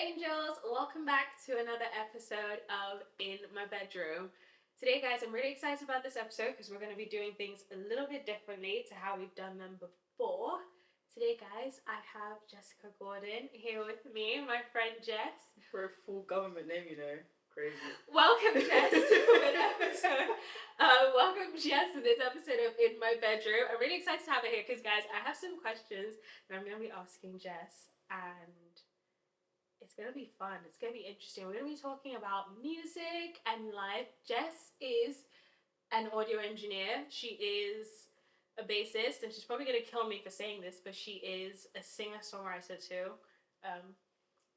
angels, welcome back to another episode of In My Bedroom. Today, guys, I'm really excited about this episode because we're going to be doing things a little bit differently to how we've done them before. Today, guys, I have Jessica Gordon here with me, my friend Jess. For a full government name, you know. Crazy. Welcome, Jess, to an episode. Welcome, Jess, to this episode of In My Bedroom. I'm really excited to have her here because, guys, I have some questions that I'm going to be asking Jess, and it's going to be fun. It's going to be interesting. We're going to be talking about music and life. Jess is an audio engineer. She is a bassist, and she's probably going to kill me for saying this, but she is a singer-songwriter too.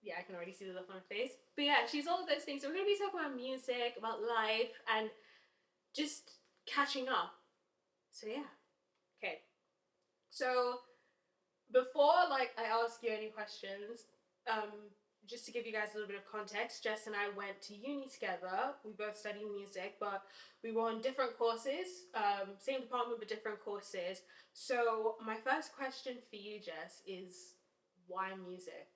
Yeah, I can already see the look on her face. But yeah, she's all of those things. So we're going to be talking about music, about life, and just catching up. So yeah. Okay. So before I ask you any questions, just to give you guys a little bit of context, Jess and I went to uni together. We both studied music, but we were on different courses, same department but different courses. So my first question for you, Jess, is why music?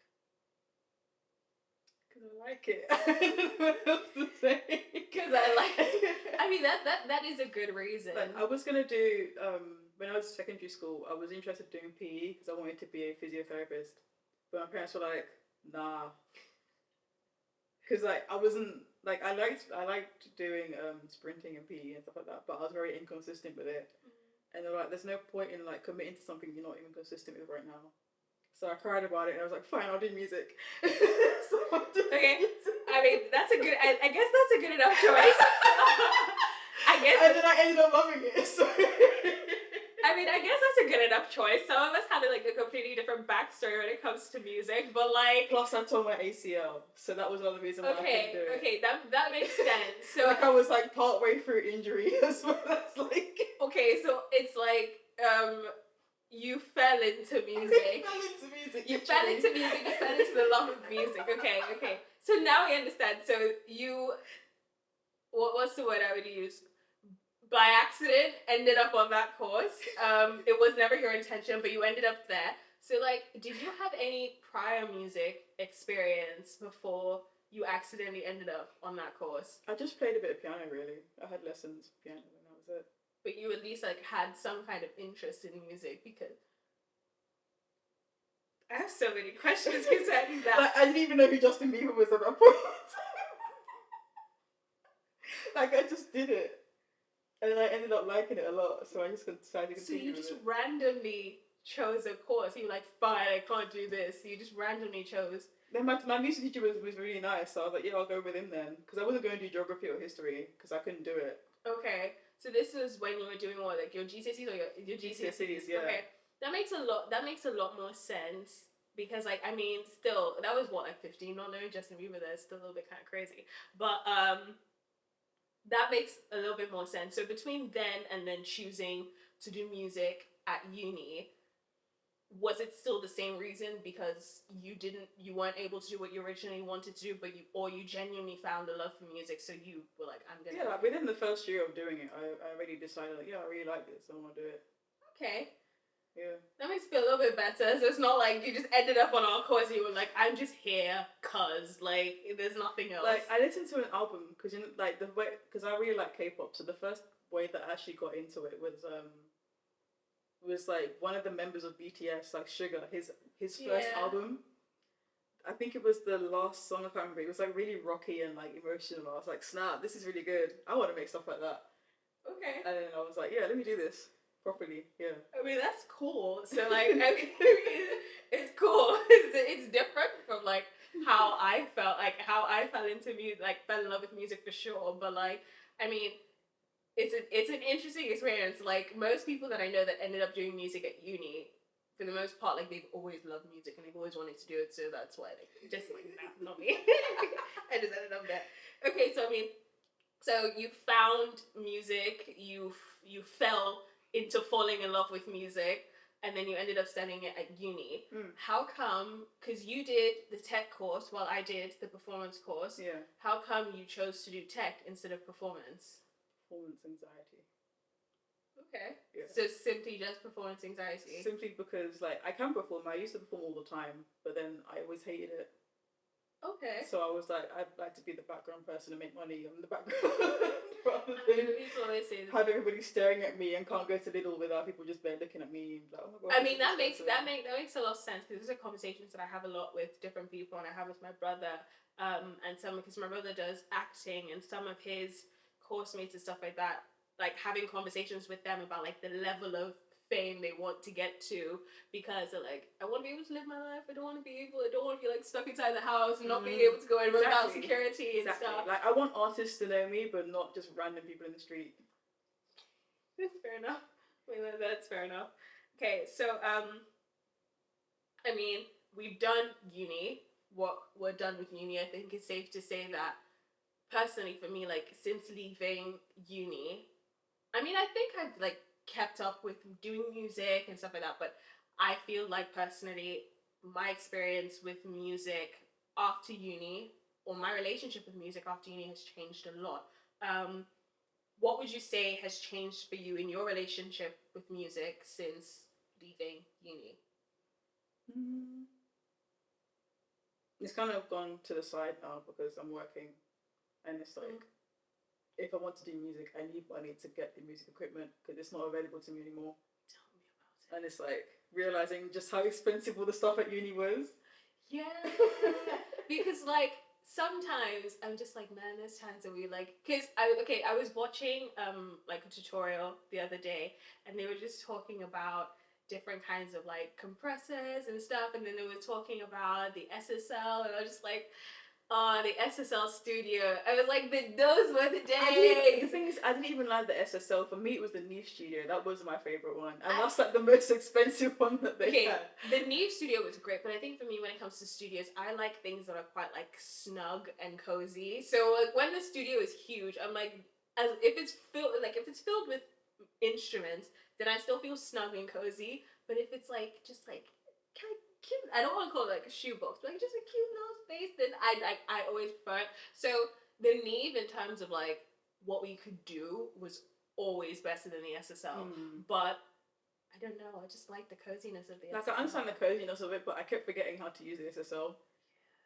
Because I like it. I don't know what else to say. Because I like it. I mean, that is a good reason. Like, I was going to do, when I was in secondary school, I was interested in doing PE because I wanted to be a physiotherapist. But my parents were like, nah. Because I wasn't, I liked doing sprinting and PE and stuff like that, but I was very inconsistent with it. And they're like, there's no point in committing to something you're not even consistent with right now. So I cried about it and I was like, fine, I'll do music. So okay. I mean, that's a good, I guess that's a good enough choice. I guess. And then I ended up loving it. So. I mean, I guess that's a good enough choice. Some of us have a completely different backstory when it comes to music, but Plus I tore my ACL, so that was another reason why I couldn't do it. Okay, that makes sense. So I was part way through injury as well. That's Okay, so it's you fell into music. You fell into the love of music. Okay. So now I understand. So you, what's the word I would use? By accident, ended up on that course. It was never your intention, but you ended up there. So did you have any prior music experience before you accidentally ended up on that course? I just played a bit of piano, really. I had lessons piano and that was it. But you at least had some kind of interest in music, because I have so many questions concerning that. I didn't even know who Justin Bieber was at that point. I just did it. And then I ended up liking it a lot, so I just decided to continue. So you just randomly chose a course. You were like, fine, I can't do this. You just randomly chose. Then my music teacher was really nice, so I was like, yeah, I'll go with him then. Because I wasn't going to do geography or history, because I couldn't do it. Okay, so this was when you were doing what, your GCSEs or your GCSEs? Yeah. Okay, that makes a lot more sense. Because still, that was what, 15, not knowing Justin Bieber there is still a little bit kind of crazy. But that makes a little bit more sense. So between then and then choosing to do music at uni, was it still the same reason? Because you weren't able to do what you originally wanted to do, but you genuinely found a love for music, so you were like, I'm gonna. Yeah, within the first year of doing it, I already decided I really like this, I want to do it. Okay. Yeah. That makes me feel a little bit better. So it's not like you just ended up on our course and you were like, I'm just here cause there's nothing else. I listened to an album because because I really like K-pop. So the first way that I actually got into it was one of the members of BTS, Suga, his first album. I think it was the last song, I can't remember. It was really rocky and emotional. I was like, snap, this is really good. I want to make stuff like that. Okay. And then I was like, yeah, let me do this properly. Yeah. I mean, that's cool. So it's cool. It's different from how I felt, how I fell into music, fell in love with music for sure. But it's an interesting experience. Most people that I know that ended up doing music at uni, for the most part, they've always loved music and they've always wanted to do it. So that's why nah, not me. I just ended up there. Okay, so you found music. You fell into falling in love with music, and then you ended up studying it at uni. How come, because you did the tech course while I did the performance course, how come you chose to do tech instead of performance? Performance anxiety. Okay. Yeah. So simply just performance anxiety? Simply because I can perform, I used to perform all the time, but then I always hated it. Okay. So I was like, I'd like to be the background person and make money in the background rather I mean, than people always say this. have everybody staring at me and can't go to Lidl without people just bare looking at me and be like, oh my god. I mean, that makes a lot of sense because these are conversations that I have a lot with different people, and I have with my brother, and some because my brother does acting, and some of his course mates and stuff like that, like having conversations with them about like the level of fame they want to get to because they're like, I want to be able to live my life. I don't want to be like stuck inside the house and not being able to go anywhere without security and stuff. Like I want artists to know me, but not just random people in the street. That's fair enough. I mean, that's fair enough. Okay, so I mean, we've done uni. What we're done with uni, I think it's safe to say that personally for me, like since leaving uni, I mean, I think I've like kept up with doing music and stuff like that, but I feel like personally, my experience with music after uni, or my relationship with music after uni, has changed a lot. What would you say has changed for you in your relationship with music since leaving uni? It's kind of gone to the side now because I'm working, and it's like, if I want to do music, I need money to get the music equipment because it's not available to me anymore. Tell me about it. And it's like realizing just how expensive all the stuff at uni was. Yeah, because like sometimes I'm just like, man, there's times that we like, because I was watching like a tutorial the other day, and they were just talking about different kinds of like compressors and stuff, and then they were talking about the SSL, and I was just like, oh, the SSL studio. I was like, those were the days. The thing is, I didn't even like the SSL. For me, it was the Neve studio. That was my favorite one, and that's like the most expensive one that they had. The Neve studio was great, but I think for me, when it comes to studios, I like things that are quite like snug and cozy. So like when the studio is huge, I'm like, if it's filled with instruments, then I still feel snug and cozy. But if it's like just like kind of cute, I don't want to call it like a shoebox, but like just a cute little space, then I always prefer it. So the Neve in terms of like what we could do was always better than the SSL. But I don't know, I just like the coziness of the SSL. Like I understand the coziness of it, but I kept forgetting how to use the SSL.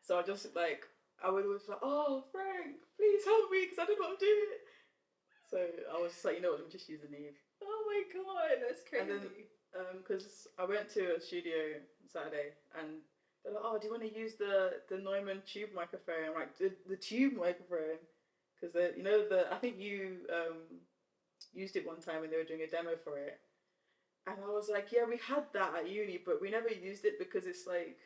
So I just like, I would always be like, oh Frank, please help me because I don't know how to do it. So I was just like, you know what, let me just use the Neve. Oh my god, that's crazy. And then because I went to a studio Saturday and they're like, oh, do you want to use the Neumann tube microphone? I'm like, the tube microphone? Because I think you used it one time when they were doing a demo for it. And I was like, yeah, we had that at uni, but we never used it because it's like,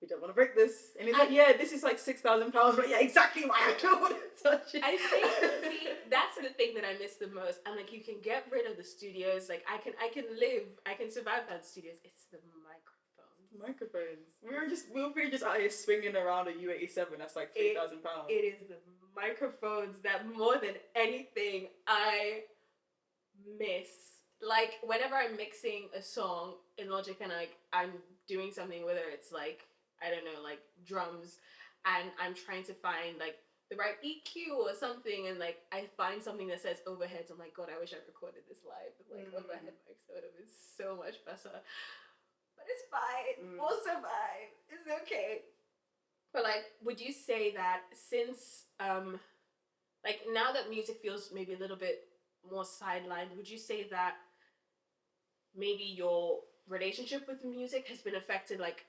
we don't want to break this. And he's like, yeah, this is like £6,000. But yeah, exactly why I don't want to touch it. I think, see, that's the thing that I miss the most. I'm like, you can get rid of the studios. Like, I can survive without studios. It's the microphones. We were pretty just out here swinging around a U87. That's like £3,000. It is the microphones that more than anything I miss. Like, whenever I'm mixing a song in Logic and I'm doing something, whether it's like, I don't know, like drums, and I'm trying to find like the right EQ or something, and like I find something that says overheads, I'm like, God, I wish I recorded this live. Like overhead mics, that would have been so much better. But it's fine. We'll survive. It's okay. But like, would you say that since like now that music feels maybe a little bit more sidelined, would you say that maybe your relationship with music has been affected like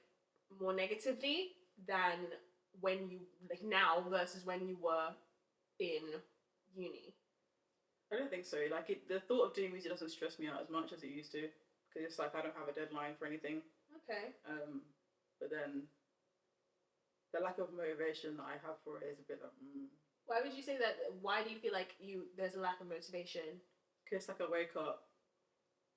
more negatively than when you like now versus when you were in uni? I don't think so. Like the thought of doing music doesn't stress me out as much as it used to, because it's like I don't have a deadline for anything. Okay. But then the lack of motivation that I have for it is a bit like. Why would you say that? Why do you feel like there's a lack of motivation? Because like I wake up.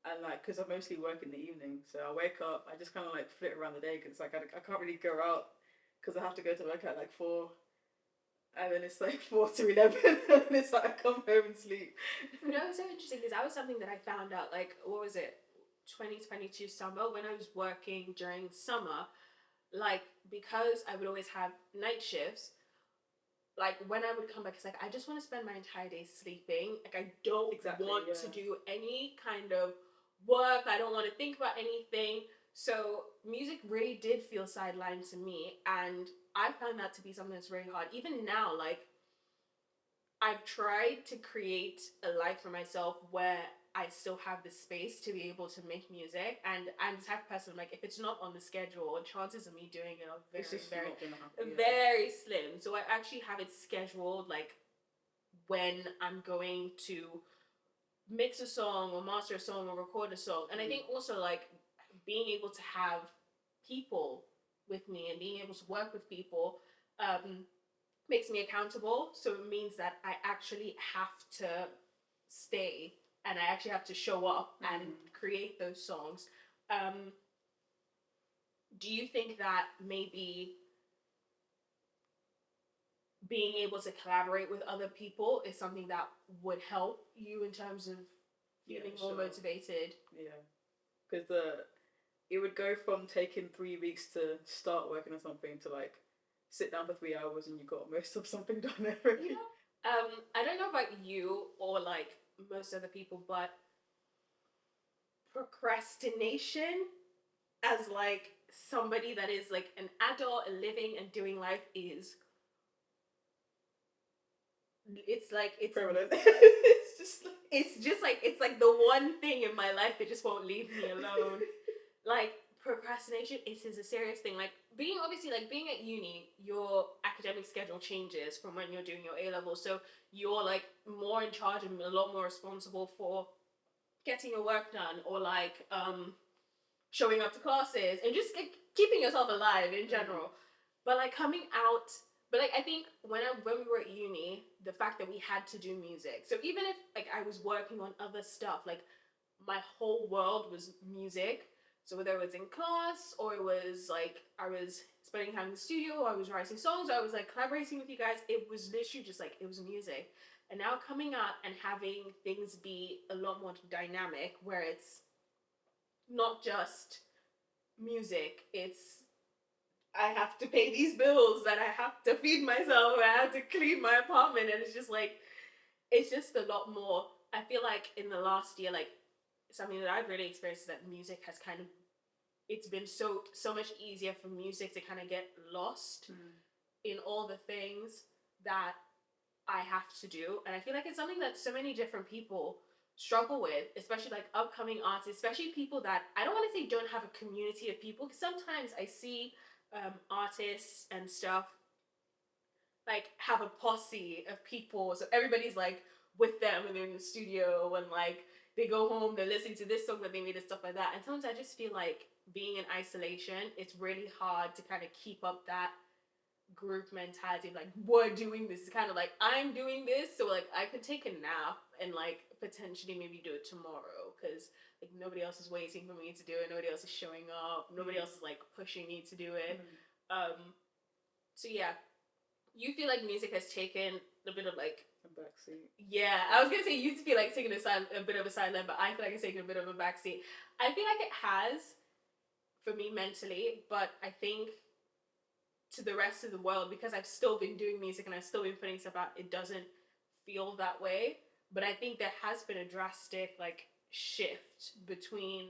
And like, because I mostly work in the evening, so I wake up, I just kind of like flit around the day because like I can't really go out because I have to go to work at like 4, and then it's like 4 to 11, and then it's like I come home and sleep. No, it's so interesting because that was something that I found out. Like, what was it, 2022 summer when I was working during summer, like because I would always have night shifts. Like when I would come back, it's like I just want to spend my entire day sleeping. Like I don't want to do any kind of work. I don't want to think about anything. So music really did feel sidelined to me, and I found that to be something that's very hard. Even now, like I've tried to create a life for myself where I still have the space to be able to make music, and I'm the type of person like if it's not on the schedule, chances of me doing it are It's very, just very, not gonna happen. Yeah. very slim. So I actually have it scheduled like when I'm going to mix a song or master a song or record a song. And I think also like being able to have people with me and being able to work with people makes me accountable. So it means that I actually have to stay and I actually have to show up and create those songs. Do you think that maybe being able to collaborate with other people is something that would help you in terms of feeling more motivated? Yeah, because it would go from taking 3 weeks to start working on something to like sit down for 3 hours and you got most of something done already. You know, I don't know about you or like most other people, but procrastination as like somebody that is like an adult and living and doing life is it's prevalent. it's like the one thing in my life that just won't leave me alone. Like procrastination is a serious thing. Like being at uni, your academic schedule changes from when you're doing your A level, so you're like more in charge and a lot more responsible for getting your work done or like showing up to classes and just like, keeping yourself alive in general. But like coming out, but like I think when we were at uni, the fact that we had to do music. So even if like I was working on other stuff, like my whole world was music. So whether it was in class or it was like I was spending time in the studio, or I was writing songs, or I was like collaborating with you guys, it was literally just like it was music. And now coming out and having things be a lot more dynamic, where it's not just music, it's I have to pay these bills, that I have to feed myself, I have to clean my apartment, and it's just a lot more. I feel like in the last year, like something that I've really experienced is that music has kind of it's been so much easier for music to kind of get lost in all the things that I have to do. And I feel like it's something that so many different people struggle with, especially like upcoming artists, especially people that I don't want to say don't have a community of people, because sometimes I see artists and stuff like have a posse of people, so everybody's like with them and they're in the studio and like they go home, they're listening to this song that they made and stuff like that. And sometimes I just feel like being in isolation, it's really hard to kind of keep up that group mentality of like we're doing this. It's kind of like I'm doing this, so like I could take a nap and like potentially maybe do it tomorrow, because like nobody else is waiting for me to do it, nobody else is showing up, nobody else is like pushing me to do it. So yeah, you feel like music has taken a bit of like a backseat. Yeah, I was gonna say you feel like taking a bit of a sideline, but I feel like it's taking a bit of a backseat. I feel like it has for me mentally, but I think to the rest of the world, because I've still been doing music and I've still been putting stuff out, it doesn't feel that way. But I think there has been a drastic like shift between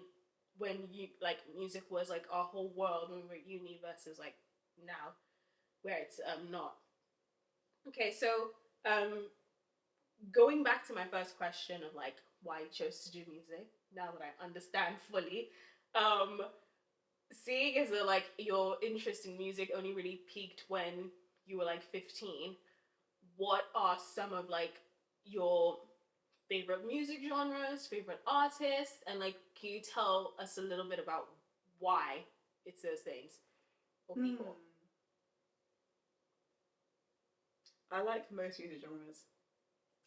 when you like music was like our whole world when we were at uni versus like now, where it's not. Okay, so going back to my first question of like why I chose to do music, now that I understand fully, seeing as though like your interest in music only really peaked when you were like 15, what are some of like your favorite music genres, favorite artists, and like can you tell us a little bit about why it's those things for people? I like most music genres.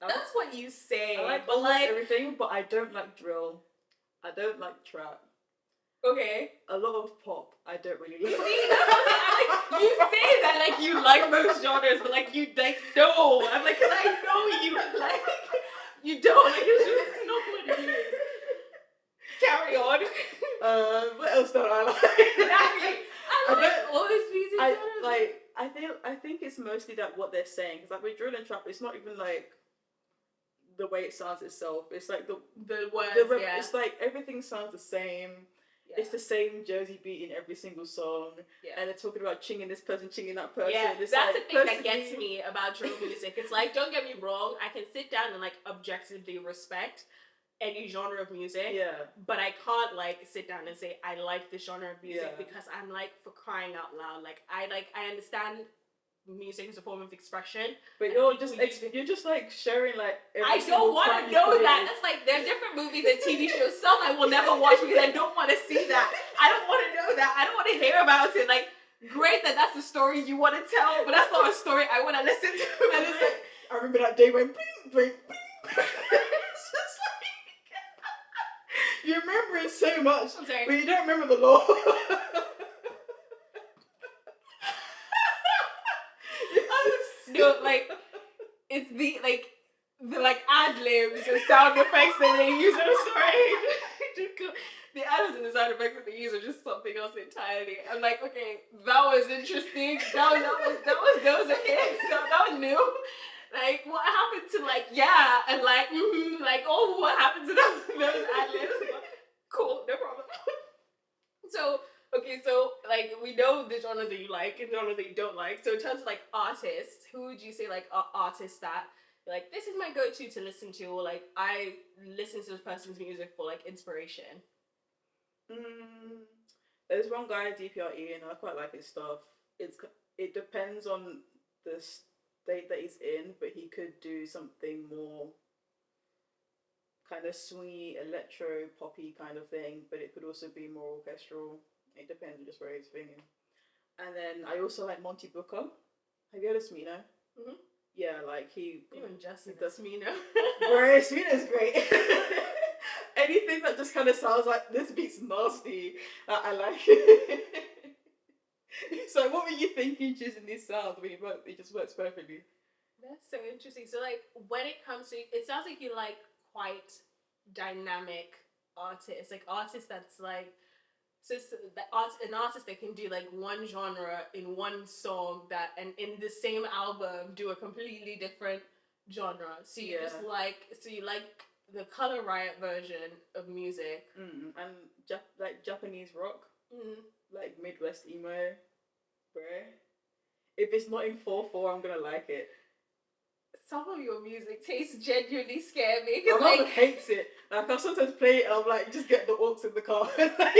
That's what you say. I like but almost like everything, but I don't like drill. I don't like trap. Okay. A lot of pop, I don't really like. See, that's what like, you say that like you like most genres, but like you like no. I'm like, cause I know you like you don't. Like it's just not what it is. Carry on. What else don't I like? Exactly. I like all this music genres. I think it's mostly that what they're saying. Cause like with drill and trap, it's not even like the way it sounds itself. It's like the words. Yeah. It's like everything sounds the same. Yeah. It's the same Jersey beat in every single song. Yeah. And they're talking about chinging this person, chinging that person. Yeah, It's that's like, the thing that gets me about drill music. It's like, don't get me wrong, I can sit down and like objectively respect any genre of music. Yeah. But I can't like sit down and say I like this genre of music Yeah. because I'm like, for crying out loud, like I understand music is a form of expression, but you're just like sharing like. I don't want to know that. That's like there are different movies and TV shows. Some I will never watch because I don't want to see that. I don't want to know that. I don't want to hear about it. Like, great that that's the story you want to tell, but that's not a story I want to listen to. And it's like, I remember that day when bling, bling, bling. It's just like, you remember it so much, but you don't remember the law. No, like it's the ad libs and sound effects that they use. I'm sorry. The ad libs and the sound effects that they use are just something else entirely. I'm like, okay, that was interesting. That was okay. That was new. Like, what happened to like and like like what happened to those ad libs? Cool, no problem. So okay, so like we know the genres that you like and the genres that you don't like. So in terms of like artists, who would you say like are artists that like this is my go-to to listen to, or like I listen to this person's music for like inspiration? There's one guy at DPRE and I quite like his stuff. It depends on the state that he's in, but he could do something more kind of swingy, electro poppy kind of thing, but it could also be more orchestral. It depends on just where he's singing. And then I also like Monty Booker. Have you heard of Smino? Mm-hmm. Yeah, like he. You and Justin does Smino. Bro, Smino's great. Anything that just kind of sounds like this beat's nasty, I like it. So what were you thinking choosing these sounds when it just works perfectly? That's so interesting. So like when it comes to, it sounds like you like quite dynamic artists, like artists that's like, so an artist that can do like one genre in one song that, and in the same album do a completely different genre. So you just like, so you like the Color Riot version of music. And like Japanese rock, like Midwest emo, bruh. If it's not in 4/4, I'm gonna like it. Some of your music tastes genuinely scare me. My mom hates it. Like I sometimes play it and I'm like, just get the aux in the car. And like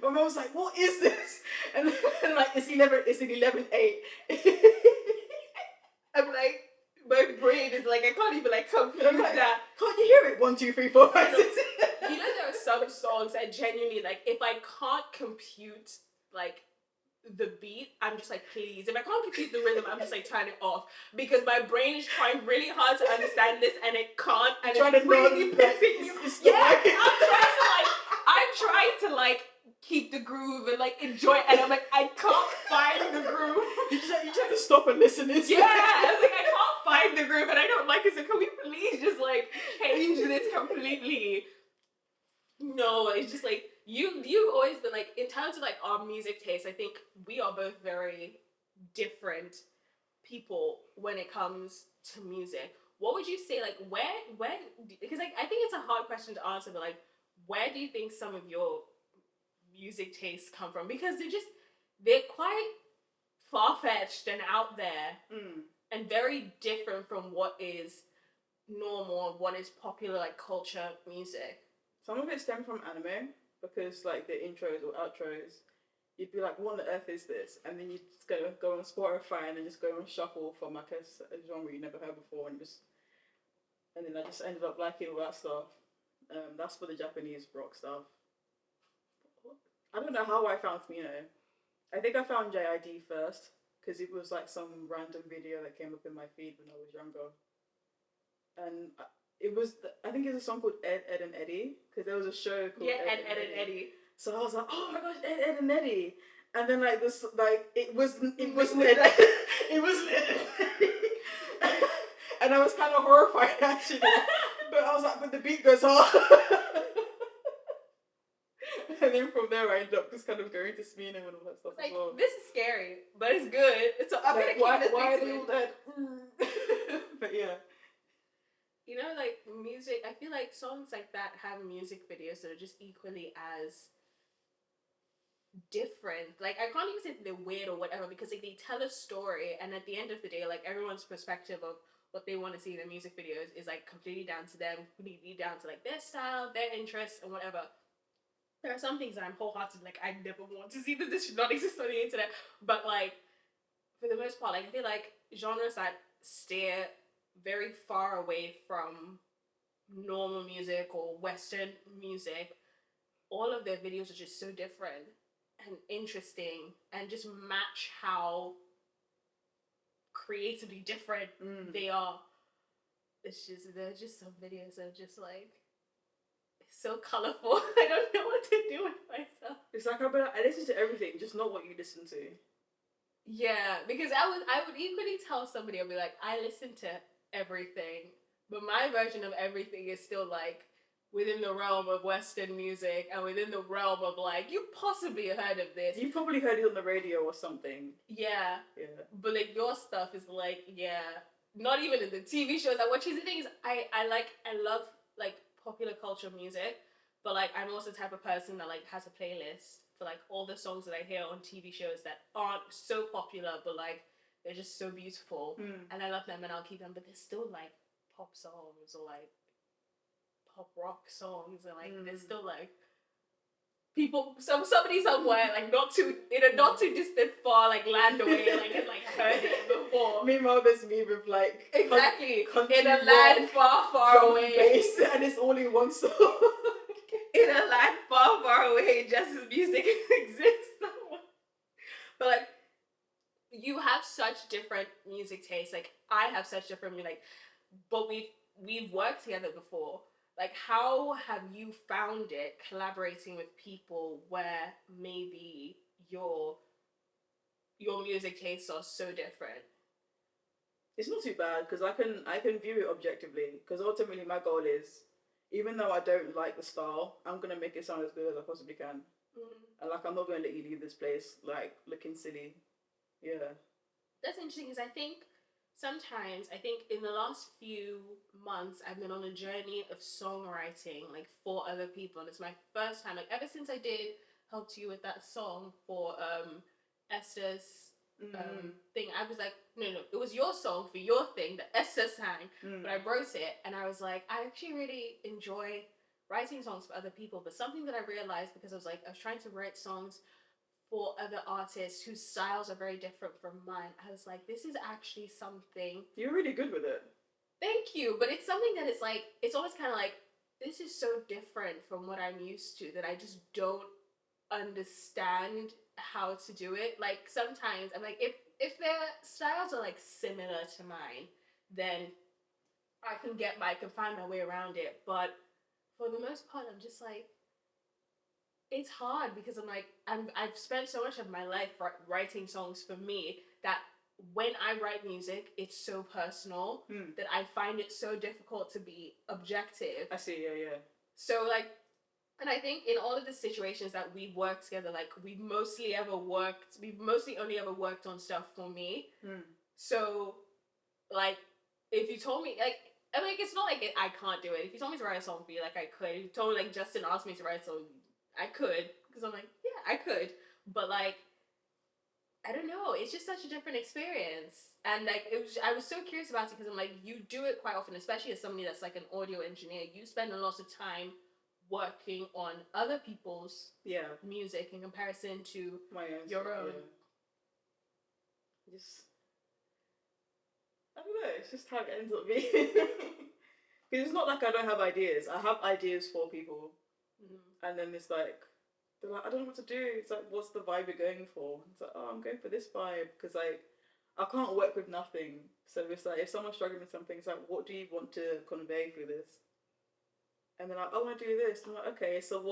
my mom's like, what is this? And like it's in 11/8. I'm like, my brain is like, I can't even like compute like, that. Can't you hear it? 1, 2, 3, 4, 5, 6. You know there are some songs that genuinely like if I can't compute like the beat, I'm just like, please. If I can't compute the rhythm, I'm just like turn it off because my brain is trying really hard to understand this and it can't. And it's really pissing me. I'm trying to like keep the groove and like enjoy it, and I'm like, I can't find the groove. You just have to stop and listen. I was like, I can't find the groove and I don't like it. So can we please just like change this completely? No, it's just like you've always been like, in terms of like our music taste, I think we are both very different people when it comes to music. What would you say, like where because like I think it's a hard question to answer, but like where do you think some of your music tastes come from? Because they're quite far-fetched and out there and very different from what is normal and what is popular like culture music. Some of it stemmed from anime, because like the intros or outros, you'd be like, what on earth is this? And then you'd just go on Spotify and then just go on shuffle from like a genre you never heard before, and then I just ended up liking all that stuff. That's for the Japanese rock stuff. I don't know how I found Smino. I think I found JID first, because it was like some random video that came up in my feed when I was younger. And it was, I think it's a song called Ed, Ed and Eddie, because there was a show called Ed and Eddie. So I was like, oh my gosh, Ed and Eddie. And then like this, like it wasn't Ed, it wasn't Ed and Eddie. And I was kind of horrified actually, but I was like, but the beat goes hard. And then from there I ended up just kind of going to Smino and all that stuff like, as well. This is scary, but it's good. So I'm like, gonna keep why listening are they all to dead? But yeah. You know, like music, I feel like songs like that have music videos that are just equally as different. Like, I can't even say that they're weird or whatever, because like they tell a story, and at the end of the day, like everyone's perspective of what they want to see in their music videos is like completely down to them, completely down to like their style, their interests, and whatever. There are some things that I'm wholehearted like I never want to see that this should not exist on the internet. But like for the most part, like I feel like genres that steer very far away from normal music or Western music, all of their videos are just so different and interesting and just match how creatively different they are. It's just there's just some videos that are just like so colorful. I don't know what to do with myself. It's like I listen to everything, just not what you listen to. Yeah, because I would equally tell somebody, I'd be like, I listen to everything, but my version of everything is still like within the realm of Western music and within the realm of like you possibly heard of this. You've probably heard it on the radio or something. Yeah. Yeah. But like your stuff is like, not even in the TV shows I watch. The thing is, I love like popular culture music, but like I'm also the type of person that like has a playlist for like all the songs that I hear on TV shows that aren't so popular, but like they're just so beautiful, and I love them and I'll keep them. But there's still like pop songs or like pop rock songs, and like there's still like people, somebody somewhere, like not too in a not too distant far like land away, like has like heard it before. Meanwhile, there's me with like exactly in a land far away, bass, and it's only one song. In a land far away, just as music exists somewhere. But like, you have such different music tastes. Like I have such different like, but we've worked together before. Like, how have you found it collaborating with people where maybe your music tastes are so different? It's not too bad because I can view it objectively, because ultimately my goal is, even though I don't like the style, I'm gonna make it sound as good as I possibly can. And like I'm not gonna let you leave this place like looking silly. Yeah. That's interesting because I think in the last few months I've been on a journey of songwriting like for other people, and it's my first time, like ever since I did helped you with that song for Esther's thing. I was like, no, it was your song for your thing that Esther sang, but I wrote it and I was like, I actually really enjoy writing songs for other people. But something that I realized, because I was trying to write songs for other artists whose styles are very different from mine, I was like, this is actually something. You're really good with it. Thank you. But it's something that is like, it's always kind of like, this is so different from what I'm used to that I just don't understand how to do it. Like sometimes I'm like, if their styles are like similar to mine, then I can find my way around it. But for the most part, I'm just like, it's hard because I've spent so much of my life writing songs for me that when I write music, it's so personal that I find it so difficult to be objective. I see, yeah. So like, and I think in all of the situations that we've worked together, like we've mostly only ever worked on stuff for me. So like, if you told me like, I mean, it's not like I can't do it. If you told me to write a song for you, like I could. If you told me like Justin asked me to write a song, I could, because I'm like, yeah, I could. But like, I don't know. It's just such a different experience, and like I was so curious about it because I'm like, you do it quite often, especially as somebody that's like an audio engineer. You spend a lot of time working on other people's music in comparison to your own. Yeah. I don't know. It's just how it ends up being. Because it's not like I don't have ideas. I have ideas for people, and then it's like, they're like, I don't know what to do. It's like, what's the vibe you're going for? It's like, oh, I'm going for this vibe because like I can't work with nothing. So it's like, if someone's struggling with something, it's like, what do you want to convey through this? And they're like, I want to do this. I'm like, okay, so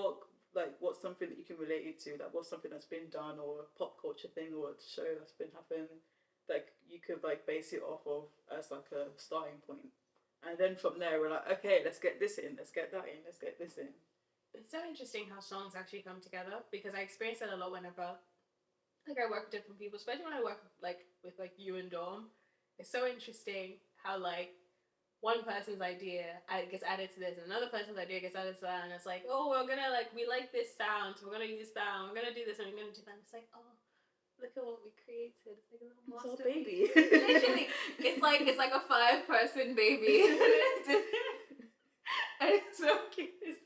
what's something that you can relate it to? Like, what's something that's been done, or a pop culture thing, or a show that's been happening, like you could like base it off of as like a starting point. And then from there, we're like, okay, let's get this in, let's get that in, let's get this in. It's so interesting how songs actually come together, because I experience that a lot whenever like I work with different people, especially when I work like with like you and Dom. It's so interesting how like one person's idea gets added to this, and another person's idea gets added to that, and it's like, oh, we're gonna we like this sound, so we're gonna use that, and we're gonna do this, and we're gonna do that. And it's like, oh, look at what we created. It's like a little It's masterpiece. baby. Literally, it's like a 5-person baby. And it's so cute. It's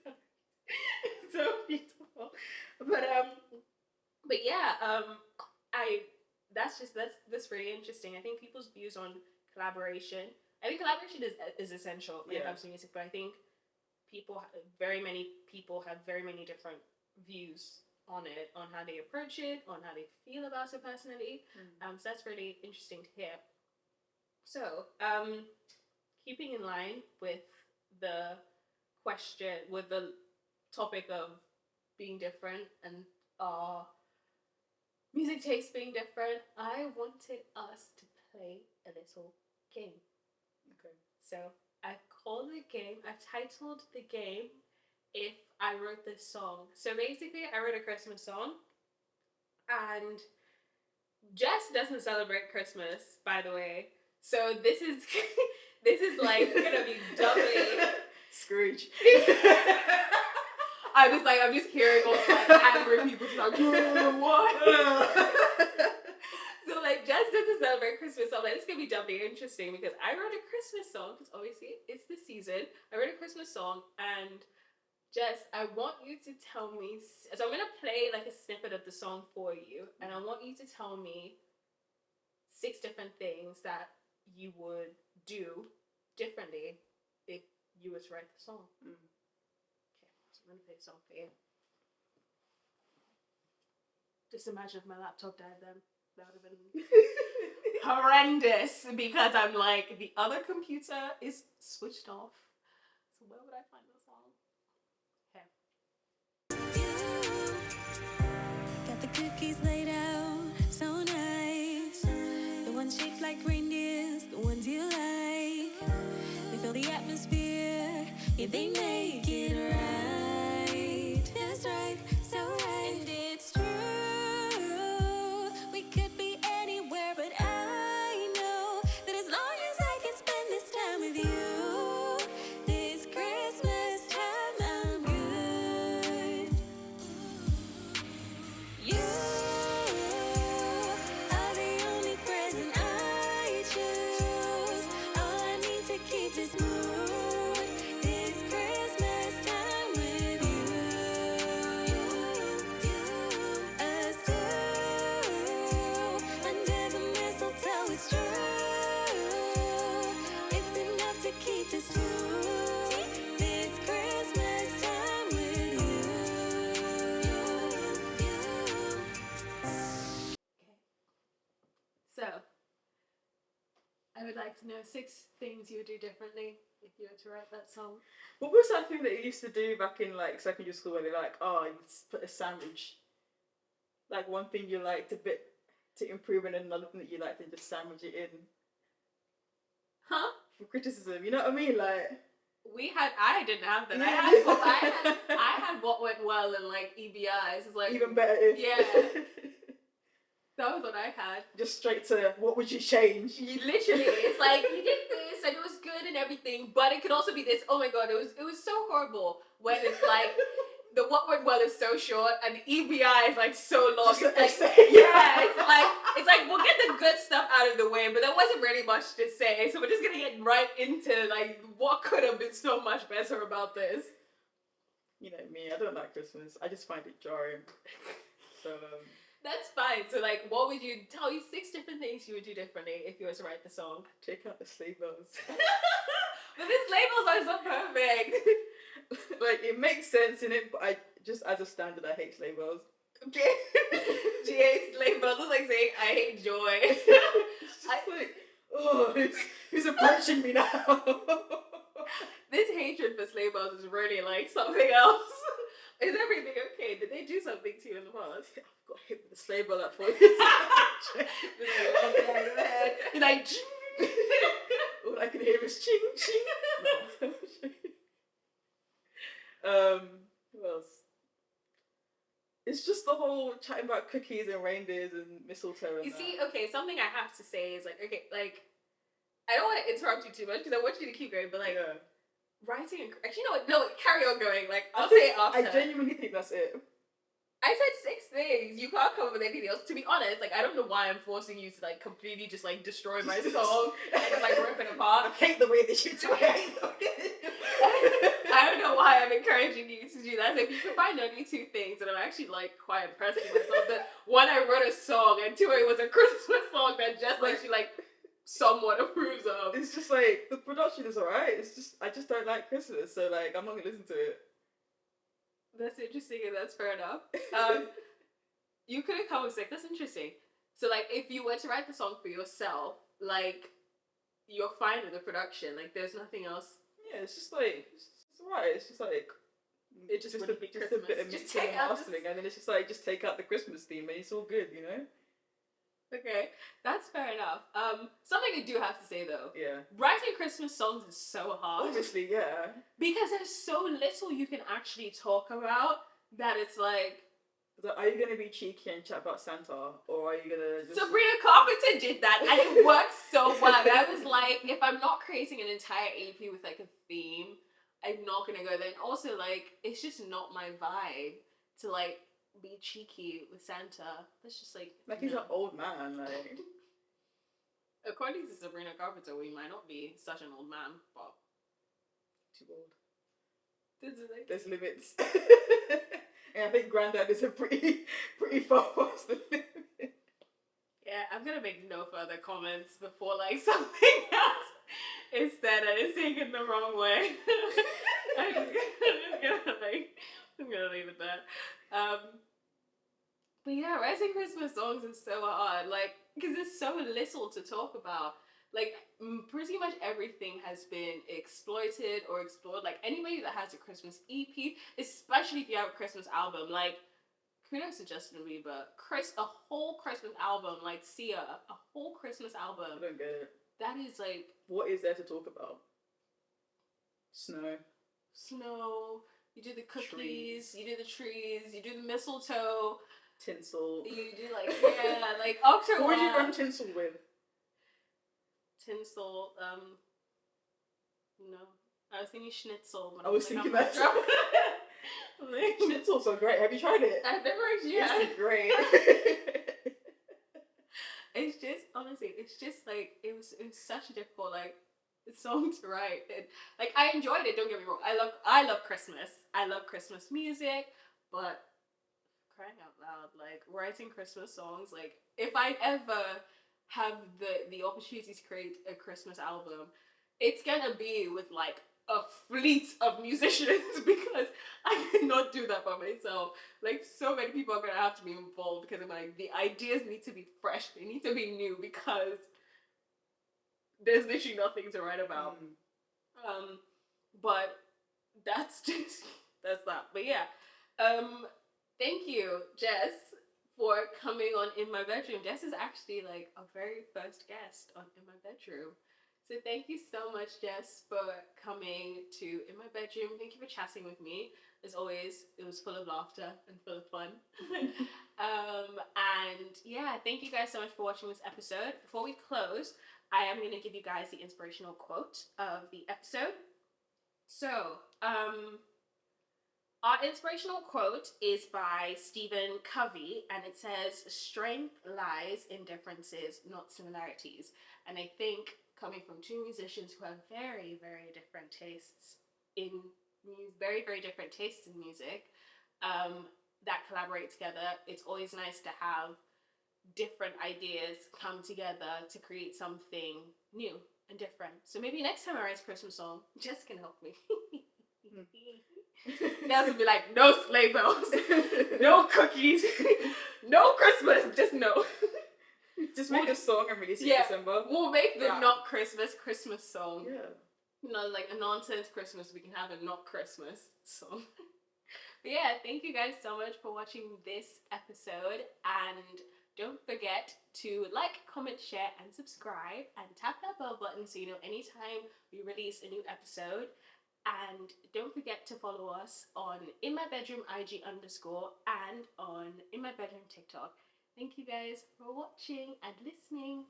so beautiful. But yeah, that's really interesting. I think people's views on collaboration. I think collaboration is essential when it comes to music, but I think very many people have very many different views on it, on how they approach it, on how they feel about it personally. So that's really interesting to hear. So, keeping in line with the topic of being different and our music tastes being different, I wanted us to play a little game. Okay. So I've titled the game If I Wrote This Song. So basically, I wrote a Christmas song, and Jess doesn't celebrate Christmas, by the way. So this is like gonna be doubly Scrooge. I'm just hearing all angry people like, what? So Jess doesn't celebrate Christmas, so it's gonna be doubly interesting because I wrote a Christmas song because obviously it's the season. I wrote a Christmas song, and Jess, I want you to tell me. So I'm gonna play a snippet of the song for you, and I want you to tell me 6 different things that you would do differently if you were to write the song. Okay, so I'm gonna play the song for you. Just imagine if my laptop died then. That would have been horrendous because I'm the other computer is switched off. So where would I find the song? Okay. Got the cookies laid out, so nice. The ones shaped like reindeers, the ones you like. They fill the atmosphere, yeah, they make it right. That's right, so right. And it's true. We could be anywhere, but I know that as long as I can spend this time with you, this Christmas time I'm good. You are the only present I choose. All I need to keep this mood, this Christmas time with you. Us two, under the mistletoe, it's true. It's enough to keep us two, this Christmas time with you. So, I would like to know 6 things you would do differently if you were to write that song. What was that thing that you used to do back in secondary school where they're you put a sandwich? One thing you liked a bit to improve and another thing that you liked and just sandwich it in. Huh? For criticism, you know what I mean? I didn't have that. Yeah. I had what went well and EBIs. It's Even better if... Yeah. That was what I had. Just straight to, what would you change? Literally, it's you did this and it was good and everything, but it could also be this. Oh my god, it was so horrible when it's the what went well is so short and the EBI is so long. Just It's we'll get the good stuff out of the way, but there wasn't really much to say, so we're just gonna get right into what could have been so much better about this. You know me, I don't like Christmas. I just find it jarring. So That's fine. So what would you tell you 6 different things you would do differently if you were to write the song? take out the sleigh bells. But these labels are so perfect. It makes sense in it, but I just as a standard I hate sleigh bells. Okay. She hates sleigh bells. It's like saying I hate joy. It's just who's approaching me now? This hatred for sleigh bells is really something else. Is everything okay? Did they do something to you in the past? I've got hit with a sleigh bell at 4 years. You're like, all I can hear is ching ching. What else? It's just the whole chatting about cookies and reindeers and mistletoe. And you see, okay, something I have to say is I don't want to interrupt you too much because I want you to keep going, but like Yeah. writing and actually no, carry on going. Like I'll I say it after. I genuinely think that's it. I said 6 things. You can't come up with anything else. To be honest, like I don't know why I'm forcing you to like completely just like destroy my song and like rip it apart. I hate the way that you do it. I don't know why I'm encouraging you to do that. So if you can find only 2 things, and I'm actually like quite impressed with myself. That one, I wrote a song, and 2, it was a Christmas song that just like she like somewhat approves of. It's just like the production is alright. It's just I just don't like Christmas, so like I'm not gonna listen to it. That's interesting, and that's fair enough. You could have come with 6. That's interesting. So like, if you were to write the song for yourself, like you're fine with the production. Like, there's nothing else. Yeah, it's just like it's alright. It's just like It just wouldn't be a bit Christmas. of Just mixing take and out mastering, and then it's just like just take out the Christmas theme, and it's all good, you know. Okay, that's fair enough. Something I do have to say though. Yeah. Writing Christmas songs is so hard. Obviously, yeah. Because there's so little you can actually talk about that it's like. So are you gonna be cheeky and chat about Santa, or are you gonna just? Sabrina Carpenter did that, and it worked so well. I was like, if I'm not creating an entire EP with like a theme, I'm not gonna go there. And also, like, it's just not my vibe to like be cheeky with Santa. That's just like He's no. an old man, like. According to Sabrina Carpenter, we might not be such an old man, but Too old. this is like There's limits. And I think Grandad is a pretty far past the limit. yeah. I'm gonna make no further comments before like something else is said and it's taken the wrong way. I'm gonna leave it there. But yeah, writing Christmas songs is so hard, like, because there's so little to talk about. Like, pretty much everything has been exploited or explored. Like, anybody that has a Christmas EP, especially if you have a Christmas album, like, kudos to Justin Bieber. A whole Christmas album, like Sia, a whole Christmas album. I don't get it. That is like... What is there to talk about? Snow. You do the cookies, Trees. you do the trees, you do the mistletoe. Tinsel. You do like, yeah, like October. What would you run tinsel with? Tinsel, no. I was thinking schnitzel. I was thinking that. Schnitzel's so great. Have you tried it? I've never actually had It's great. It's just, honestly, it's just like, it was such a difficult, like, song to write. And, like, I enjoyed it, don't get me wrong. I love Christmas. I love Christmas music, but crying out loud, like, writing Christmas songs, like, if I ever have the opportunity to create a Christmas album, it's gonna be with like a fleet of musicians because I cannot do that by myself. Like, so many people are gonna have to be involved because like the ideas need to be fresh, they need to be new because there's literally nothing to write about. But that's that. But yeah, thank you, Jess, for coming on In My Bedroom. Jess is actually like our very first guest on In My Bedroom. So thank you so much, Jess, for coming to In My Bedroom. Thank you for chatting with me. As always, it was full of laughter and full of fun. And yeah, thank you guys so much for watching this episode. Before we close, I am going to give you guys the inspirational quote of the episode. So, our inspirational quote is by Stephen Covey, and it says, "Strength lies in differences, not similarities." And I think, coming from two musicians who have very, very different tastes in very, very different tastes in music, that collaborate together, it's always nice to have different ideas come together to create something new and different. So maybe next time I write a Christmas song, Jess can help me. Nels would be like, no sleigh bells, no cookies, no Christmas, just no. Just make a song and release it in December. We'll make the not Christmas song. Yeah. You know, like a nonsense Christmas, we can have a not Christmas song. But yeah, thank you guys so much for watching this episode, and don't forget to like, comment, share, and subscribe, and tap that bell button so you know anytime we release a new episode. And don't forget to follow us on In My Bedroom IG _ and on In My Bedroom TikTok. Thank you guys for watching and listening.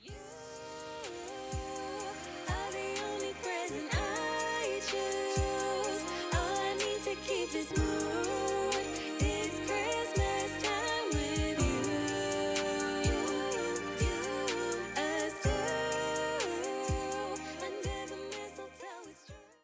You are the only present I choose.